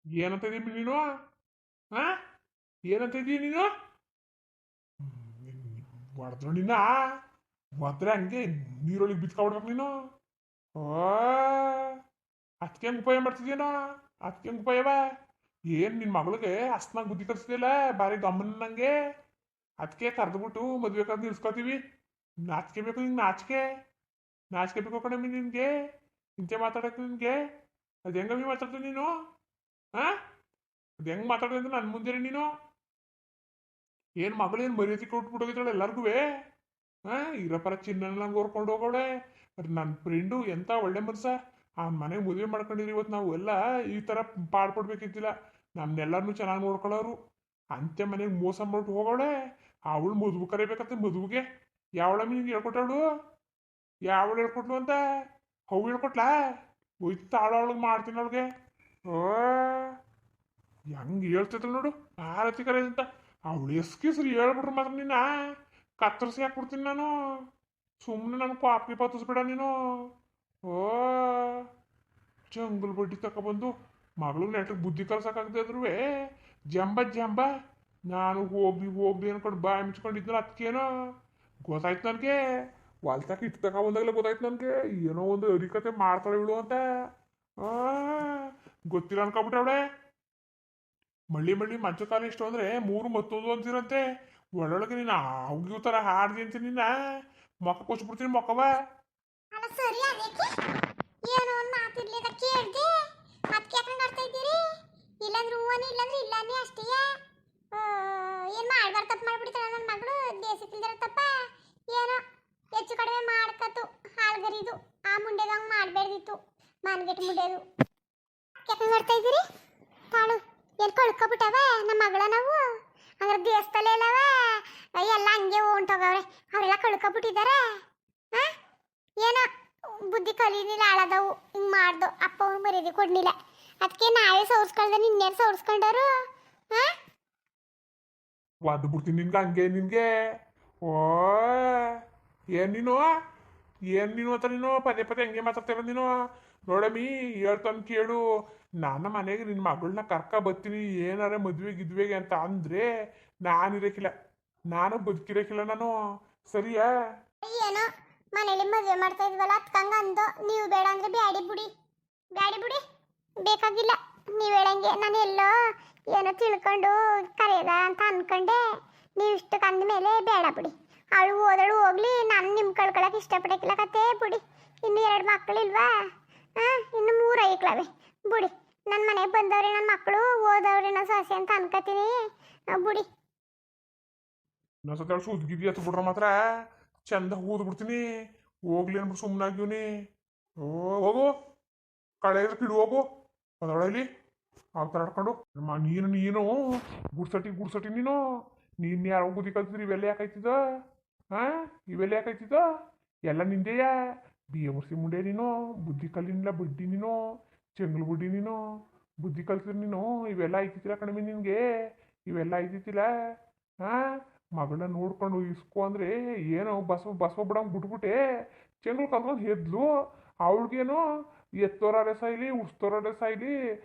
ಏನಂತ ಇದೀನಿ ನೀನು? ಹಾ, ಏನಂತ ಇದೀನಿ ನೀನು? ಹೊಡೆದ್ರು ನಿನ್ನ ಒದ್ರೆ ಹಂಗೆ ನೀರೊಳಗೆ ಬಿತ್ಕೊಬಿಡ್ಬೇಕು ನೀನು. ಓ, ಅದಕ್ಕೆ ಹೆಂಗ್ ಉಪಾಯ ಮಾಡ್ತಿದ್ಯೇನೋ? ಅದಕ್ಕೆ ಹೆಂಗ್ ಉಪಾಯವ? ಏನ್ ನಿನ್ ಮಗಳಿಗೆ ಅಸ್ನಾಗ ಬುದ್ಧಿ ಕಲಿಸ್ತಿಲ್ಲ, ಬಾರಿ ಗಮನ ನಂಗೆ. ಅದಕ್ಕೆ ಕರೆದ್ಬಿಟ್ಟು ಮದ್ವೆ ಕರೆದು ನಿಲ್ಸ್ಕೊತೀವಿ. ನಾಚಿಕೆ ಬೇಕು ನಿಂಗೆ, ನಾಚಿಕೆ. ನಾಚಿಕೆ ಬೇಕು ಕಣಮ್ಮಿ ನಿನ್ಗೆ. ಇಂತೆ ಮಾತಾಡಕ್ಕೆ ನಿನ್ಗೆ. ಅದು ಹೆಂಗಮ್ಮಿ ಮಾತಾಡ್ತೀನಿ ನೀನು? ಹಾ, ಅದು ಹೆಂಗ್ ಮಾತಾಡ್ತೀನಿ ಅಂತ ನನ್ನ ಮುಂದೆ ನೀನು? ಏನ್ ಮಗಳೇನು ಮರ್ಯಾದೆ ಕೊಟ್ಬಿಟ್ಟೋಗಿದ್ದಾಳೆ ಎಲ್ಲಾರ್ಗೂ? ಹಾ, ಇರಪರ ಚಿನ್ನ ಓರ್ಕೊಂಡು ಹೋಗೋಳೆ. ನನ್ನ ಫ್ರೆಂಡು ಎಂತ ಒಳ್ಳೆ ಮನ್ಸ. ಆ ಮನೆಗೆ ಮದುವೆ ಮಾಡ್ಕೊಂಡಿರಿ ಇವತ್ತು ನಾವು ಎಲ್ಲ ಈ ಥರ ಪಾಡ್ಪಡ್ಬೇಕಿದ್ದಿಲ್ಲ. ನಮ್ನೆಲ್ಲರನ್ನೂ ಚೆನ್ನಾಗಿ ನೋಡ್ಕೊಳ್ಳೋರು. ಅಂತೆ ಮನೆಗೆ ಮೋಸ ಮಾಡ್ಬಿಟ್ಟು ಹೋಗೋಳೆ. ಅವಳು ಮದುವೆ ಕರಿಬೇಕಂತ ಮದುವೆಗೆ ಯಾವಳ ನಿಂಗೆ ಹೇಳ್ಕೊಟ್ಟವಳು? ಯಾವಳು ಹೇಳ್ಕೊಟ್ಲು ಅಂತ? ಅವು ಹೇಳ್ಕೊಟ್ಲಾ? ಹೋಯ್ತು ತಾಳ ಅವಳಿಗೆ ಮಾಡ್ತೀನಿ ಅವಳಿಗೆ. ಓ, ಹೆಂಗೆ ಹೇಳ್ತಿದ್ರು ನೋಡು ಆರತಿ ಕರೆ ಅಂತ. ಅವಳು ಎಸ್ಕಿಸ್ರಿ ಹೇಳ್ಬಿಟ್ರು ಮಾತ್ರ ನಿನ್ನ ಕತ್ತರಿಸಿ ಹಾಕ್ಬಿಡ್ತೀನಿ ನಾನು. ಸುಮ್ಮನೆ ನನಗೆ ಪಾಪಿ ಪತ್ತಿಸ್ಬಿಡ ನೀನು. ಓ, ಜಂಗಲ್ ಬಡ್ಡಿ ತಗೊಬಂದು ಮಗಳು ನೆಟ್ಟಗೆ ಬುದ್ಧಿ ಕಲ್ಸಕ್ಕಾಗದೆ ಇದ್ರು ಜಂಬ ಜಂಬ. ನಾನು ಹೋಗ್ಲಿ ಹೋಗ್ಲಿ ಅನ್ಕೊಂಡು ಬಾಯಿ ಮುಚ್ಕೊಂಡಿದ್ನಲ್ಲ ಅದಕ್ಕೇನೋ ಗೊತ್ತಾಯ್ತು ನನಗೆ. ಹೊಲ್ತಕ್ಕ ಇಟ್ಟು ತಗೊಬಂದಾಗಲೇ ಗೊತ್ತಾಯ್ತು ನನಗೆ ಏನೋ ಒಂದು ಅರಿಕತೆ ಮಾಡ್ತಾಳೆ ಇವಳು ಅಂತ. ಆ, ಗೊತ್ತಿಲ್ಲ ಅನ್ಕೊಬಿಟ್ಟೆ ಅವಳೆ. ಮಳ್ಳಿ ಮಳ್ಳಿ ಮಂಚ ಕಾಲ ಎಷ್ಟು ಅಂದ್ರೆ ಮೂರು ಮತ್ತೊಂದು ಅಂತಿರಂತೆ. ಒಳ್ಳೊಳಗೆ ನೀನು ಅವ್ಗಿವ್ ಥರ ಹಾಡ್ದಿ ಅಂತ ನಿನ್ನ ಮೊಕ್ಕ ಕೊಚ್ಬಿಡ್ತೀನಿ ಮೊಕ್ಕವ. ಅಲ್ಲ ಸರಿ ಅದಕ್ಕೆ ಏನೋ ಒಂದು ಮಾತಿರ್ಲಿದ ಕೇಳ್ದೆ ಅದಕ್ಕೆ ಯಾಕಂಗೆ ಆಡ್ತಾ ಇದ್ದೀರಿ? ಇಲ್ಲಾಂದ್ರೆ ಹೂವನೇ ಇಲ್ಲಾಂದ್ರೆ ಇಲ್ಲಾನೇ ಅಷ್ಟೇ. ಏನು ಮಾಡ್ಬಾರ್ದು ತಪ್ಪು ಮಾಡ್ಬಿಡ್ತಾಳೆ ನನ್ನ ಮಗಳು. ದೇಶಕ್ಕಿಲ್ದಿರೋ ತಪ್ಪ ಏನೋ ಹೆಚ್ಚು ಕಡಿಮೆ ಮಾಡ್ಕತ್ತು ಹಾಳ್ಗರಿದು. ಆ ಮುಂಡೆಗ ಹಂಗೆ ಮಾಡಬೇಡ್ದಿತ್ತು, ಮಾನ್ಗೆಟ್ ಮುಂಡೆದು. ಯಾಕಂಗೆ ಆಡ್ತಾ ಇದ್ದೀರಿ? ತಾಳು ಏನು ಕಳ್ಕೊಬಿಟ್ಟವ ನಮ್ಮ ಮಗಳ ನಾವು. ಹಂಗಾರೆ ದೇಶದಲ್ಲೇ ಅಲ್ಲವ ಎಲ್ಲ ಹಂಗೆ ಹೊಂಟೋಗವ್ರೆ. ಅವರೆಲ್ಲ ಕಳ್ಕೊಬಿಟ್ಟಿದ್ದಾರೆ. ಹಾಂ, ಏನೋ ಬುದ್ಧಿ ಕಲೀನಿಲ್ಲ ಆಳದವು. ಹಿಂಗೆ ಮಾಡ್ದು ಅಪ್ಪ ಅವ್ನು ಮರ್ಯಾದೆ ಕೊಡ್ಲಿಲ್ಲ. ಅದಕ್ಕೆ ನಾವೇ ಸೌರ್ಸ್ಕೊಳ್ದೆ ನಿನ್ನೇನು ಸೌರ್ಸ್ಕೊಂಡರು? ಹಾಂ, ಒದ್ದು ಬಿಡ್ತೀನಿ ನಿನ್ಗೆ ಹಂಗೆ ನಿನ್ಗೆ. ಓ, ಏನ್ ನೀನು? ಏನ್ ನೀನು ಅಂತ ನೀನು ಪದೇ ಪದೇ ಹಂಗೆ ಮಾತಾಡ್ತೀರ ನೀನು? ನೋಡಮ್ಮಿ ಹೇಳ್ತಾನೆ ಕೇಳು. ನನ್ನ ಮನೆಗೆ ನಿನ್ನ ಮಗಳನ್ನ ಕರ್ಕ ಬರ್ತೀನಿ ಏನಾರ ಮದ್ವೆ ಗಿದ್ವೆಗೆ ಅಂತ ಅಂದ್ರೆ ನಾನಿರಕ್ಕಿಲ್ಲ, ನಾನು ಬದುಕಿರಕ್ಕಿಲ್ಲ ನಾನು. ಸರಿಯಾ? ಏನೋ ಮನೇಲಿ ಮದುವೆ ಮಾಡ್ತಾ ಇದ್ವಲ್ಲ ಅದಕ್ಕಂಗ ಅಂದು. ನೀವು ಬೇಡ ಅಂದ್ರೆ ಬ್ಯಾಡಿ ಬಿಡಿ, ಬ್ಯಾಡಿ ಬಿಡಿ, ಬೇಕಾಗಿಲ್ಲ ನೀವು ಹೇಳಂಗೆ. ನಾನು ಎಲ್ಲೋ ಏನೋ ತಿಳ್ಕೊಂಡು ಕರೆಯದ ಅಂತ ಅನ್ಕೊಂಡೆ. ನೀವು ಇಷ್ಟಕ್ಕೆ ಅಂದಮೇಲೆ ಬೇಡ ಬಿಡಿ. ಅವಳು ಓದಳು ಹೋಗ್ಲಿ, ನಾನು ನಿಮ್ಮ ಕಳ್ಕೊಳಕ್ಕೆ ಇಷ್ಟಪಡಕ್ಕಿಲ್ಲ ಕತೆ ಬಿಡಿ. ಇನ್ನು 2 ಮಕ್ಕಳಿಲ್ವಾ? ಹಾಂ, ಇನ್ನು 3 ಐಕ್ಳವೆ ಬಿಡಿ. ನನ್ನ ಮನೆಗೆ ಬಂದವ್ರೆ ನನ್ನ ಮಕ್ಕಳು, ಓದವ್ರೆ ನನ್ನ ಸೊಸೆ ಅಂತ ಅನ್ಕೋತೀನಿ ಬಿಡಿ. ಇನ್ನೊಂದ್ಸತಿ ಅವಳು ಸುದ್ಗಿದ್ದಿ ಹತ್ತು ಬಿಟ್ರೆ ಮಾತ್ರ ಚಂದ ಊದ್ ಬಿಡ್ತೀನಿ. ಹೋಗ್ಲಿ ಅನ್ಬಿಟ್ಟು ಸುಮ್ಮನಾಗಿವ್ನಿ. ಓ, ಹೋಗು ಕಳೆ ಕಿಡು ಹೋಗು ಅದೊಳಲಿ ಆಗ ತಡ್ಕೊಂಡು. ನೀನು ನೀನು ಗುಡ್ಸಟಿ ನೀನು. ನೀನು ಯಾರೋ ಬುದ್ಧಿ ಕಲ್ತಿದ್ರಿ ಇವೆಲ್ಲ ಯಾಕಾಯ್ತಿದ? ಹಾಂ, ಇವೆಲ್ಲ ಯಾಕಾಯ್ತಿದ? ಎಲ್ಲ ನಿಂದೆಯಾ? ಬಿಸಿ ಮುಂಡೆ ನೀನು. ಬುದ್ಧಿ ಕಲಿನಿಲ್ಲ ಬಡ್ಡಿ ನೀನು, ಚೆಂಗ್ಳು ಬುಡ್ಡಿ ನೀನು. ಬುದ್ಧಿ ಕಲ್ತಿದ್ರು ನೀನು ಇವೆಲ್ಲ ಐತಿತ್ತಿಲ್ಲ ಕಡಿಮೆ ನಿನಗೆ. ಇವೆಲ್ಲ ಐತಿತ್ತಿಲ್ಲ. ಹಾಂ, ಮಗಳನ್ನ ನೋಡ್ಕೊಂಡು ಇಸ್ಕೊ ಅಂದ್ರೆ ಏನೋ ಬಸವ ಬಿಡಂಗೆ ಬಿಟ್ಬಿಟ್ಟೆ. ಚೆಂಗ್ಳು ಕಲ್ತ್ಕೊಂಡು ಹೆದ್ಲು. ಅವಳಿಗೇನೋ ಎತ್ತೋರೇ ಸಾಯ್ಲಿ ಉಡ್ಸ್ತೋರೇ ಸಾಯ್ಲಿ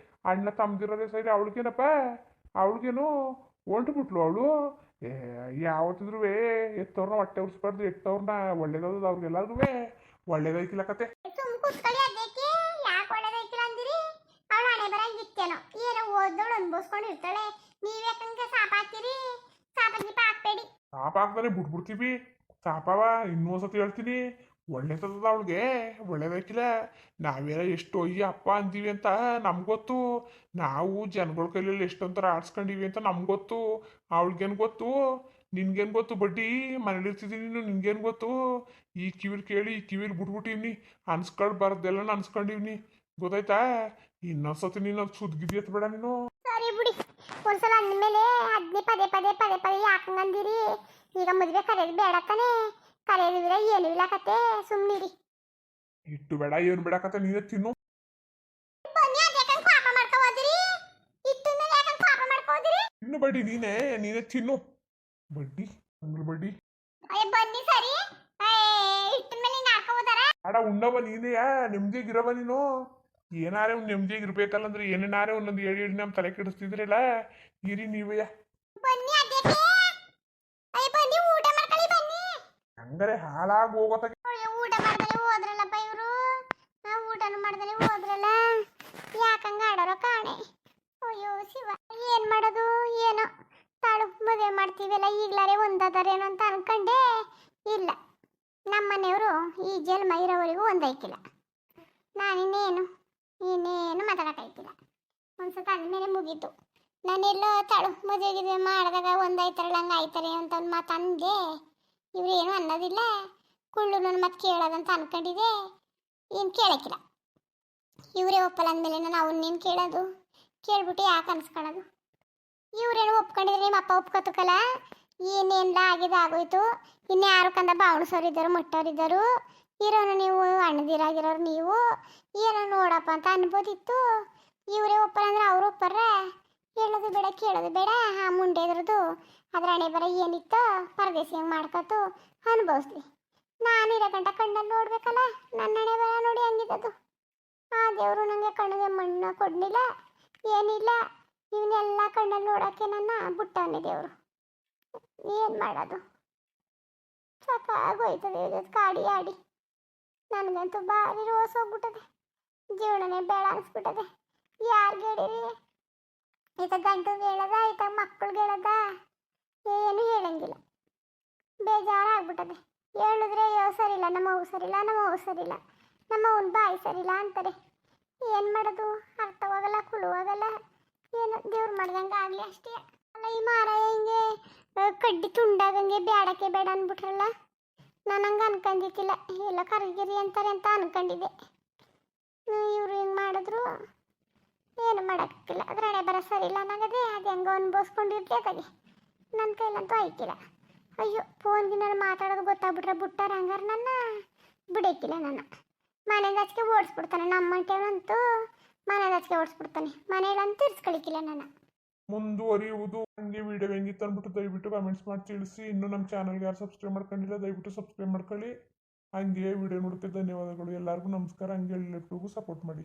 ಅಣ್ಣ ತಮ್ಮದಿರೋದೇ ಸಾಯ್ಲಿ ಅವಳಿಗೇನಪ್ಪ? ಅವಳಿಗೇನು ಹೊಂಟು ಬಿಟ್ಲು ಅವಳು. ಯಾವತ್ತಿದ್ರು ಎತ್ತವ್ರನ್ನ ಹೊಟ್ಟೆ ಉರ್ಸ್ಬಾರ್ದು. ಎತ್ತವ್ರನ್ನ ಒಳ್ಳೇದಾದ ಅವ್ರಿಗೆಲ್ಲರಿಗೂ ಒಳ್ಳೇದೈತಿಲ್ಲ ಕತೆ. ಸುಮ್ ಕೂತ್ಕೊಳ್ಳಿ. ಅದಕ್ಕೆ ಯಾಕೆ ಒಳ್ಳೇದೈತಿಲ್ಲ ಅಂದಿರಿ? ಅವಳು ಹಣೆ ಬರ ಇತ್ತೇನೋ ಏನೋ ಓದೋಳು ಅನ್ಭವಿಸ್ಕೊಂಡು ಇರ್ತಾಳೆ. ನೀವ್ಯಾಕಂಗೆ ಸಾಪ ಹಾಕ್ತೀರಿ? ಸಾಪ ಗೀಪ ಹಾಕ್ಬೇಡಿ. ಸಾಪ ಹಾಕ್ದಾನೆ ಬಿಟ್ಬಿಡ್ತೀವಿ. ಸಾಪವ ಇನ್ನೊಂದ್ಸತಿ ಹೇಳ್ತೀನಿ. ಒಳ್ಳೇದದ ಅವಳಿಗೆ, ಒಳ್ಳೇದೈತಿಲ್ಲ. ನಾವೆಲ್ಲ ಎಷ್ಟು ಅಯ್ಯ ಅಪ್ಪ ಅಂತೀವಿ ಅಂತ ನಮ್ಗೊತ್ತು. ನಾವು ಜನಗಳ ಕೈಯಲ್ಲಿ ಎಷ್ಟೊಂಥರ ಆಡ್ಸ್ಕೊಂಡಿವಿ ಅಂತ ನಮ್ಗೊತ್ತು. ಅವಳಿಗೇನು ಗೊತ್ತು? ನಿನ್ಗೇನು ಗೊತ್ತು? ಬಡ್ಡಿ ಮನೇಲಿ ಇರ್ತಿದ್ದೀನಿ ನೀನು, ನಿನ್ಗೇನು ಗೊತ್ತು? ಈ ಕಿವಿಲ್ ಕೇಳಿ ಈ ಕಿವಿಲ್ ಬಿಟ್ಬಿಟ್ಟಿವ್ನಿ. ಅನ್ಸ್ಕೊಳ್ಬಾರ್ದೆಲ್ಲ ಅನ್ಸ್ಕೊಂಡಿವ್ನಿ. ಗೊತ್ತಾಯ್ತಾ? ಇನ್ನೊಂದ್ಸತಿ ನೀನು ಸುದ್ಗಿದ್ದಿ ಎತ್ಬೇಡ ನೀನು. ಸರಿ ಬಿಡಿ. ಒಂದ್ಸಲ ಅಂದಮೇಲೆ ಅದನ್ನೇ ಪದೇ ಪದೇ ಪದೇ ಪದೇ ಯಾಕಂಗಂದಿರಿ? ಈಗ ಮದುವೆ ಕರೆಯೋದು ಬೇಡ ತಾನೆ? ಕರೆಯೋದಿಲ್ಲ ಏನು ಇಲ್ಲ ಕತೆ, ಸುಮ್ಮನಿರಿ. ಇಟ್ಟು ಬೇಡ ಏನು ಬೇಡಕತ್ತೆ ನೀನೇ ತಿನ್ನು. ಬನ್ನಿ, ಅದ್ಯಾಕಂಗೆ ಪಾಪ ಮಾಡ್ಕೊ ಹೋದಿರಿ? ಇಟ್ಟು ಮೇಲೆ ಯಾಕಂಗೆ ಪಾಪ ಮಾಡ್ಕೊ ಹೋದಿರಿ? ತಿನ್ನು ಬಡ್ಡಿ, ನೀನೇ ತಿನ್ನು ಬಡ್ಡಿ. ಅಂಗ್ಳು ಬಡ್ಡಿ ಅಯ್ಯ ಬನ್ನಿ ಸರಿ. ಇಟ್ಟು ಮೇಲೆ ಹಿಂಗೆ ಹಾಕೋ ಹೋದಾರ? ಆಡ ಉಣ್ಣವ ನೀನೆಯಾ? ನೆಮ್ಮದಿಯಾಗಿರವ ನೀನು. ಏನಾರೇ ಒಂದು ನೆಮ್ಮದಿಯಾಗಿ ಇರ್ಬೇಕಲ್ಲ ಅಂದ್ರೆ ಏನೇನಾರೇ ಒಂದೊಂದು ಹೇಳಿ ಹೇಳಿ ನಮ್ಮ ತಲೆ ಕೆಡಿಸ್ತಿದ್ರಲ್ಲ ಇರಿ ನೀವೇ ಬನ್ನಿ ಅದ್ಯಾಕೆ ಅಯ್ಯ ಬನ್ನಿ ಊಟ ಮಾಡ್ಕೊಳ್ಳಿ ಬನ್ನಿ ಹಂಗಾರೆ ಹಾಳಾಗಿ ಹೋಗೋತಾಗ ಅಯ್ಯೋ ಊಟ ಮಾಡ್ದಲೆ ಹೋದ್ರಲ್ಲಪ್ಪ ಇವರು ಊಟನು ಮಾಡ್ದಲೆ ಹೋದ್ರಲ್ಲ ಯಾಕಂಗ ಆಡೋರ ಕಾಣೆ ಅಯ್ಯೋ ಶಿವ ಏನ್ ಮಾಡೋದು ಏನೋ ತಾಳು ಮದುವೆ ಮಾಡ್ತೀವಲ್ಲ ಈಗ್ಲಾರೆ ಒಂದಾದಾರೇನೋ ಅಂತ ಅನ್ಕಂಡೆ ಇಲ್ಲ ನಮ್ಮನೆಯವರು ಈ ಜನ್ಮ ಇರೋವರೆಗೂ ಒಂದೈಕಿಲ್ಲ ಇನ್ನೇನು ಮಾತಾಡೋಕ್ಕಾಯ್ತಿಲ್ಲ ಒಂದ್ಸತ ಅಂದಮೇಲೆ ಮುಗೀತು ನಾನೆಲ್ಲೋ ತಾಳು ಮದುವೆ ಮಾಡಿದಾಗ ಒಂದಾಯ್ತಾರಲ್ಲ ಹಂಗೆ ಆಯ್ತಾರೆ ಅಂತ ಒಂದು ಮಾತು ಅಂದೆ ಇವ್ರೇನು ಅನ್ನೋದಿಲ್ಲ ಕುಳ್ಳು ನನ್ನ ಮತ್ತೆ ಕೇಳೋದಂತ ಅನ್ಕೊಂಡಿದ್ದೆ ಏನು ಕೇಳಕ್ಕಿಲ್ಲ ಇವರೇ ಒಪ್ಪಲ್ಲ ಅಂದಮೇಲೆ ನಾನು ಅವನ್ನೇನು ಕೇಳೋದು ಕೇಳ್ಬಿಟ್ಟು ಯಾಕೆ ಅನ್ಸ್ಕೊಳ್ಳೋದು ಇವ್ರೇನು ಒಪ್ಕೊಂಡಿದ್ರೆ ನಿಮ್ಮ ಅಪ್ಪ ಒಪ್ಕೊತಕ್ಕಲ್ಲ ಏನೇನಿಲ್ಲ ಆಗಿದೆ ಆಗೋಯ್ತು ಇನ್ಯಾರು ಕಂದ ಬಾವಣಸೋರಿದ್ದರು ಮುಟ್ಟೋರಿದ್ದರು ಇರೋನು ನೀವು ಅಣ್ಣದಿರಾಗಿರೋರು ನೀವು ಏನೋ ನೋಡಪ್ಪ ಅಂತ ಅನ್ಬೋದಿತ್ತು ಇವರೇ ಒಪ್ಪಲ್ಲ ಅಂದ್ರೆ ಅವ್ರು ಒಪ್ಪರ್ರೆ ಹೇಳೋದು ಬೇಡ ಕೇಳೋದು ಬೇಡ ಆ ಮುಂಡೆದ್ರದ್ದು ಅದ್ರ ಹಣೆ ಬರ ಏನಿತ್ತು ಪರದೇಸಿ ಹೆಂಗೆ ಮಾಡ್ಕೊತು ಅನುಭವಿಸ್ಲಿ ನಾನು ಇರೋ ಗಂಟ ಕಣ್ಣಲ್ಲಿ ನೋಡ್ಬೇಕಲ್ಲ ನನ್ನ ಹಣೆ ಬರ ನೋಡಿ ಹಂಗಿದ್ದದು ಆ ದೇವರು ನನಗೆ ಕಣ್ಣಿಗೆ ಮಣ್ಣು ಕೊಡ್ಲಿಲ್ಲ ಏನಿಲ್ಲ ಇವನ್ನೆಲ್ಲ ಕಣ್ಣಲ್ಲಿ ನೋಡೋಕ್ಕೆ ನನ್ನ ಬುಟ್ಟವನೇ ದೇವರು ಏನು ಮಾಡೋದು ಸಾಕಾಗೋಯ್ತದೆ ಇವತ್ತು ಕಾಡಿ ಆಡಿ ನನಗಂತೂ ಭಾರಿ ರೋಸ್ ಹೋಗ್ಬಿಟ್ಟದೆ ಜೀವನನೇ ಬೇಡ ಅನಿಸ್ಬಿಟ್ಟದೆ ಯಾರಿಗೆ ಹೇಳಿರಿ ಈತ ಗಂಟು ಹೇಳದ ಈತ ಮಕ್ಕಳಿಗೆ ಹೇಳದ ಏನು ಹೇಳಂಗಿಲ್ಲ ಬೇಜಾರಾಗ್ಬಿಟ್ಟದೆ ಹೇಳಿದ್ರೆ ಅಯ್ಯೋ ಸರಿಲ್ಲ ನಮ್ಮ ಅವು ಸರಿಲ್ಲ ನಮ್ಮ ಅವು ಸರಿಲ್ಲ ನಮ್ಮ ಅವನ ಬಾಯಿ ಸರಿಲ್ಲ ಅಂತಾರೆ ಏನು ಮಾಡೋದು ಅರ್ಥವಾಗಲ್ಲ ಕುಲುವಾಗಲ್ಲ ಏನು ದೇವ್ರು ಮಾಡ್ದಂಗೆ ಆಗಲಿ ಅಷ್ಟೇ ಅಲ್ಲ ಈ ಮಾರ ಹಿಂಗೆ ಕಡ್ಡಿ ತುಂಡಾಗಂಗೆ ಬೇಡಕ್ಕೆ ಬೇಡ ಅಂದ್ಬಿಟ್ರಲ್ಲ ನಾನು ಹಂಗೆ ಅನ್ಕೊಂಡಿದ್ದಿಲ್ಲ ಎಲ್ಲ ಕರಿಗಿರಿ ಅಂತಾರೆ ಅಂತ ಅನ್ಕೊಂಡಿದ್ದೆ ಇವ್ರು ಹಿಂಗೆ ಮಾಡಿದ್ರು ಏನು ಮಾಡೋಕ್ಕಿಲ್ಲ ಅದ್ರ ಹಣೆ ಬರ ಸರಿಲ್ಲ ಅನ್ನಗದೆ ಅದು ಹೆಂಗೋ ಅನ್ಭವಿಸ್ಕೊಂಡಿರ್ತೇತಾಗೆ ನನ್ನ ಕೈಲಂತೂ ಆಯ್ಕಿಲ್ಲ ಅಯ್ಯೋ ಫೋನ್ಗೆ ನಾನು ಮಾತಾಡೋದು ಗೊತ್ತಾಗ್ಬಿಟ್ರೆ ಬುಟ್ಟಾರ ಹಂಗಾರೆ ನನ್ನ ಬಿಡೋಕ್ಕಿಲ್ಲ ನನ್ನ ಮನೆಗೆ ಹಚ್ಕೆ ಓಡಿಸ್ಬಿಡ್ತಾನೆ ನಮ್ಮ ಮಂಟೇನಂತೂ ಮನೆಗೆ ಹಚ್ಕೆ ಓಡಿಸ್ಬಿಡ್ತಾನೆ ಮನೆಯಲ್ಲಂತೂ ಇರ್ಸ್ಕೊಳಿಕ್ಕಿಲ್ಲ ನನ್ನ ಮುಂದುವರಿಯುವುದು ಹಂಗೆ ವಿಡಿಯೋ ಹೆಂಗಿತ್ತು ಅಂದ್ಬಿಟ್ಟು ದಯವಿಟ್ಟು ಕಮೆಂಟ್ಸ್ ಮಾಡಿ ತಿಳಿಸಿ ಇನ್ನು ನಮ್ಮ ಚಾನಲ್ಗೆ ಯಾರು ಸಬ್ಸ್ಕ್ರೈಬ್ ಮಾಡ್ಕೊಂಡಿಲ್ಲ ದಯವಿಟ್ಟು ಸಬ್ಸ್ಕ್ರೈಬ್ ಮಾಡ್ಕೊಳ್ಳಿ ಹಂಗೆ ವಿಡಿಯೋ ನೋಡೋಕ್ಕೆ ಧನ್ಯವಾದಗಳು ಎಲ್ಲರಿಗೂ ನಮಸ್ಕಾರ ಹಂಗೆ ಎಲ್ಲರಿಗೂ ಸಪೋರ್ಟ್ ಮಾಡಿ